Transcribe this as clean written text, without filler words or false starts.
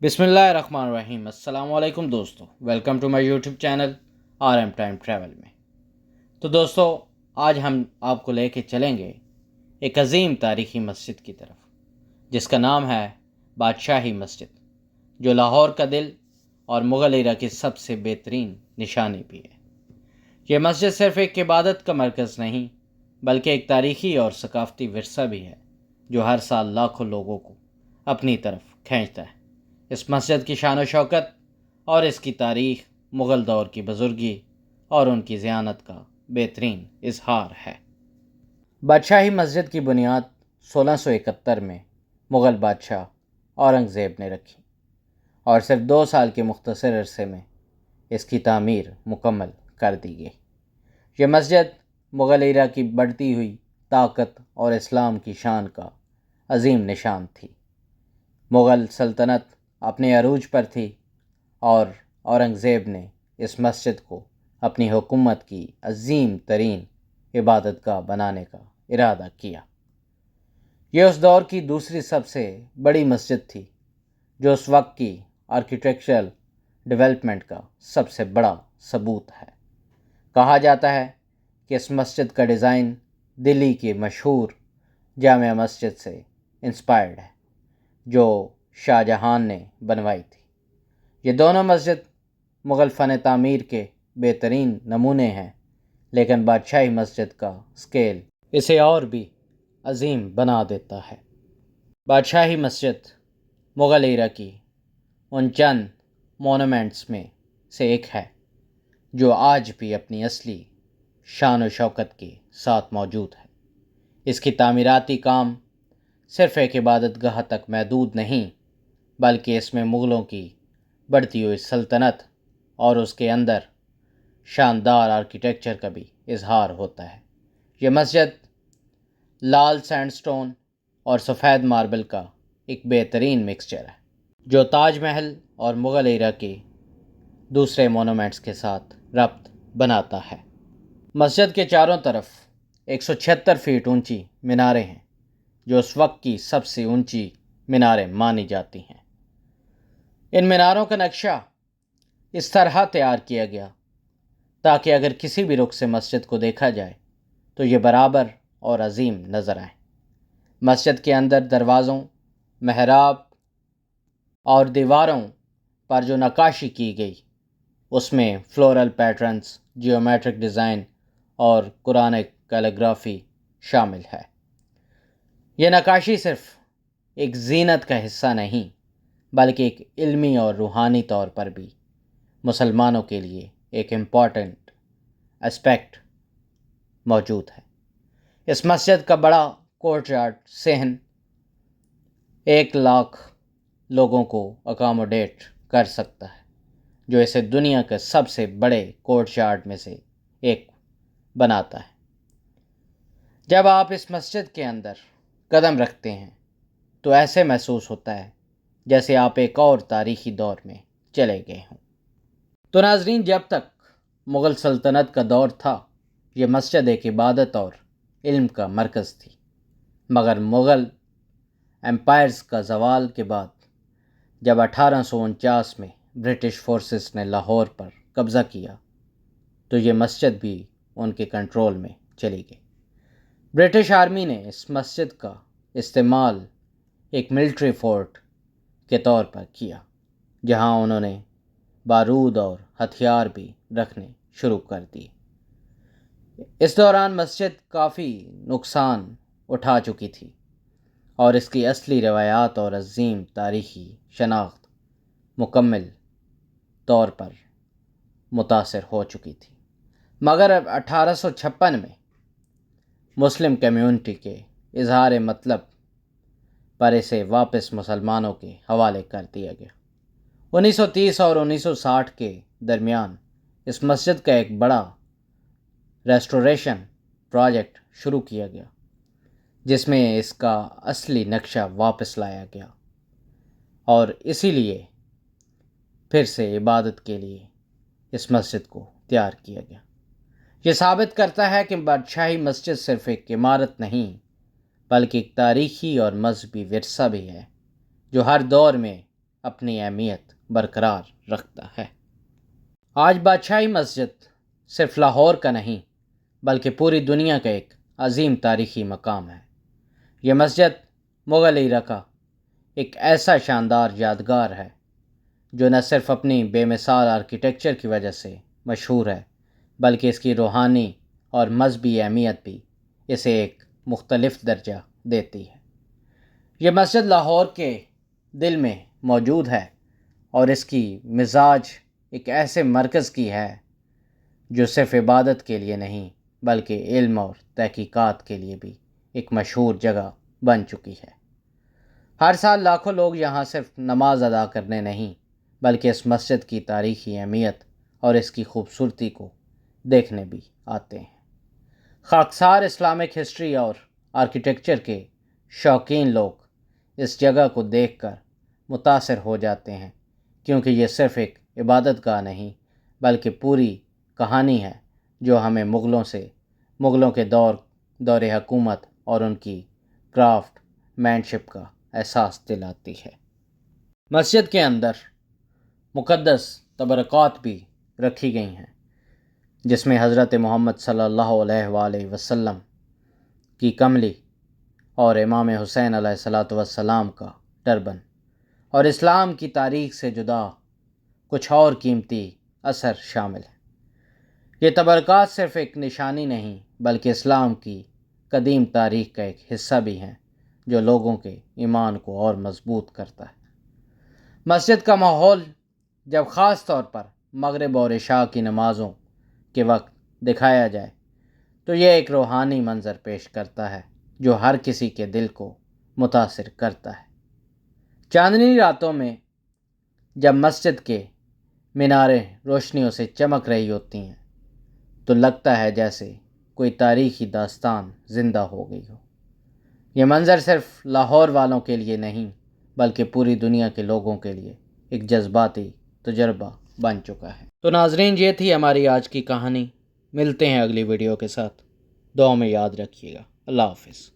بسم اللہ الرحمن الرحیم۔ السلام علیکم دوستو، welcome to my YouTube channel R M Time Travel میں۔ تو دوستو، آج ہم آپ کو لے کے چلیں گے ایک عظیم تاریخی مسجد کی طرف، جس کا نام ہے بادشاہی مسجد، جو لاہور کا دل اور مغل ایرا کی سب سے بہترین نشانی بھی ہے۔ یہ مسجد صرف ایک عبادت کا مرکز نہیں، بلکہ ایک تاریخی اور ثقافتی ورثہ بھی ہے، جو ہر سال لاکھوں لوگوں کو اپنی طرف کھینچتا ہے۔ اس مسجد کی شان و شوکت اور اس کی تاریخ مغل دور کی بزرگی اور ان کی ذیانت کا بہترین اظہار ہے۔ بادشاہی مسجد کی بنیاد 1671 میں مغل بادشاہ اورنگ زیب نے رکھی اور صرف 2 سال کے مختصر عرصے میں اس کی تعمیر مکمل کر دی گئی۔ یہ مسجد مغل ایرا کی بڑھتی ہوئی طاقت اور اسلام کی شان کا عظیم نشان تھی۔ مغل سلطنت اپنے عروج پر تھی اور اورنگ زیب نے اس مسجد کو اپنی حکومت کی عظیم ترین عبادت گاہ بنانے کا ارادہ کیا۔ یہ اس دور کی دوسری سب سے بڑی مسجد تھی، جو اس وقت کی آرکیٹیکچرل ڈیولپمنٹ کا سب سے بڑا ثبوت ہے۔ کہا جاتا ہے کہ اس مسجد کا ڈیزائن دلی کی مشہور جامع مسجد سے انسپائرڈ ہے، جو شاہ جہان نے بنوائی تھی۔ یہ دونوں مسجد مغل فن تعمیر کے بہترین نمونے ہیں، لیکن بادشاہی مسجد کا اسکیل اسے اور بھی عظیم بنا دیتا ہے۔ بادشاہی مسجد مغل ایرا کی ان چند مونومنٹس میں سے ایک ہے جو آج بھی اپنی اصلی شان و شوکت کے ساتھ موجود ہے۔ اس کی تعمیراتی کام صرف ایک عبادت گاہ تک محدود نہیں، بلکہ اس میں مغلوں کی بڑھتی ہوئی سلطنت اور اس کے اندر شاندار آرکیٹیکچر کا بھی اظہار ہوتا ہے۔ یہ مسجد لال سینڈ سٹون اور سفید ماربل کا ایک بہترین مکسچر ہے، جو تاج محل اور مغل ایرا کے دوسرے مونومنٹس کے ساتھ ربط بناتا ہے۔ مسجد کے چاروں طرف 176 فیٹ اونچی میناریں ہیں، جو اس وقت کی سب سے اونچی میناریں مانی جاتی ہیں۔ ان میناروں کا نقشہ اس طرح تیار کیا گیا تاکہ اگر کسی بھی رخ سے مسجد کو دیکھا جائے تو یہ برابر اور عظیم نظر آئے۔ مسجد کے اندر دروازوں، محراب اور دیواروں پر جو نقاشی کی گئی، اس میں فلورل پیٹرنز، جیومیٹرک ڈیزائن اور قرآنک کیلیگرافی شامل ہے۔ یہ نقاشی صرف ایک زینت کا حصہ نہیں، بلکہ ایک علمی اور روحانی طور پر بھی مسلمانوں کے لیے ایک امپورٹنٹ اسپیکٹ موجود ہے۔ اس مسجد کا بڑا کورٹ یارڈ صحن 1,00,000 لوگوں کو اکاموڈیٹ کر سکتا ہے، جو اسے دنیا کے سب سے بڑے کورٹ یارڈ میں سے ایک بناتا ہے۔ جب آپ اس مسجد کے اندر قدم رکھتے ہیں تو ایسے محسوس ہوتا ہے جیسے آپ ایک اور تاریخی دور میں چلے گئے ہوں۔ تو ناظرین، جب تک مغل سلطنت کا دور تھا، یہ مسجد ایک عبادت اور علم کا مرکز تھی، مگر مغل امپائرز کا زوال کے بعد جب 1849 میں برٹش فورسز نے لاہور پر قبضہ کیا تو یہ مسجد بھی ان کے کنٹرول میں چلی گئی۔ برٹش آرمی نے اس مسجد کا استعمال ایک ملٹری فورٹ کے طور پر کیا، جہاں انہوں نے بارود اور ہتھیار بھی رکھنے شروع کر دیے۔ اس دوران مسجد کافی نقصان اٹھا چکی تھی اور اس کی اصلی روایات اور عظیم تاریخی شناخت مکمل طور پر متاثر ہو چکی تھی، مگر اب 1856 میں مسلم کمیونٹی کے اظہار مطلب پر اسے واپس مسلمانوں کے حوالے کر دیا گیا۔ 1930 اور 1960 کے درمیان اس مسجد کا ایک بڑا ریسٹوریشن پروجیکٹ شروع کیا گیا، جس میں اس کا اصلی نقشہ واپس لایا گیا اور اسی لیے پھر سے عبادت کے لیے اس مسجد کو تیار کیا گیا۔ یہ ثابت کرتا ہے کہ بادشاہی مسجد صرف ایک عمارت نہیں، بلکہ ایک تاریخی اور مذہبی ورثہ بھی ہے، جو ہر دور میں اپنی اہمیت برقرار رکھتا ہے۔ آج بادشاہی مسجد صرف لاہور کا نہیں بلکہ پوری دنیا کا ایک عظیم تاریخی مقام ہے۔ یہ مسجد مغل ایرا کا ایک ایسا شاندار یادگار ہے جو نہ صرف اپنی بے مثال آرکیٹیکچر کی وجہ سے مشہور ہے بلکہ اس کی روحانی اور مذہبی اہمیت بھی اسے ایک مختلف درجہ دیتی ہے۔ یہ مسجد لاہور کے دل میں موجود ہے اور اس کی مزاج ایک ایسے مرکز کی ہے جو صرف عبادت کے لیے نہیں بلکہ علم اور تحقیقات کے لیے بھی ایک مشہور جگہ بن چکی ہے۔ ہر سال لاکھوں لوگ یہاں صرف نماز ادا کرنے نہیں بلکہ اس مسجد کی تاریخی اہمیت اور اس کی خوبصورتی کو دیکھنے بھی آتے ہیں۔ خاکسار اسلامک ہسٹری اور آرکیٹیکچر کے شوقین لوگ اس جگہ کو دیکھ کر متاثر ہو جاتے ہیں کیونکہ یہ صرف ایک عبادت گاہ نہیں بلکہ پوری کہانی ہے جو ہمیں مغلوں کے دور حکومت اور ان کی کرافٹ مینشپ کا احساس دلاتی ہے۔ مسجد کے اندر مقدس تبرکات بھی رکھی گئی ہیں جس میں حضرت محمد صلی اللہ علیہ وآلہ وسلم کی کملی اور امام حسین علیہ السلام کا ٹربن اور اسلام کی تاریخ سے جدا کچھ اور قیمتی اثر شامل ہیں۔ یہ تبرکات صرف ایک نشانی نہیں بلکہ اسلام کی قدیم تاریخ کا ایک حصہ بھی ہیں جو لوگوں کے ایمان کو اور مضبوط کرتا ہے۔ مسجد کا ماحول جب خاص طور پر مغرب اور عشاء کی نمازوں کے وقت دکھایا جائے تو یہ ایک روحانی منظر پیش کرتا ہے جو ہر کسی کے دل کو متاثر کرتا ہے۔ چاندنی راتوں میں جب مسجد کے میناریں روشنیوں سے چمک رہی ہوتی ہیں تو لگتا ہے جیسے کوئی تاریخی داستان زندہ ہو گئی ہو۔ یہ منظر صرف لاہور والوں کے لیے نہیں بلکہ پوری دنیا کے لوگوں کے لیے ایک جذباتی تجربہ بن چکا ہے۔ تو ناظرین، یہ تھی ہماری آج کی کہانی۔ ملتے ہیں اگلی ویڈیو کے ساتھ۔ دعا میں یاد رکھیے گا۔ اللہ حافظ۔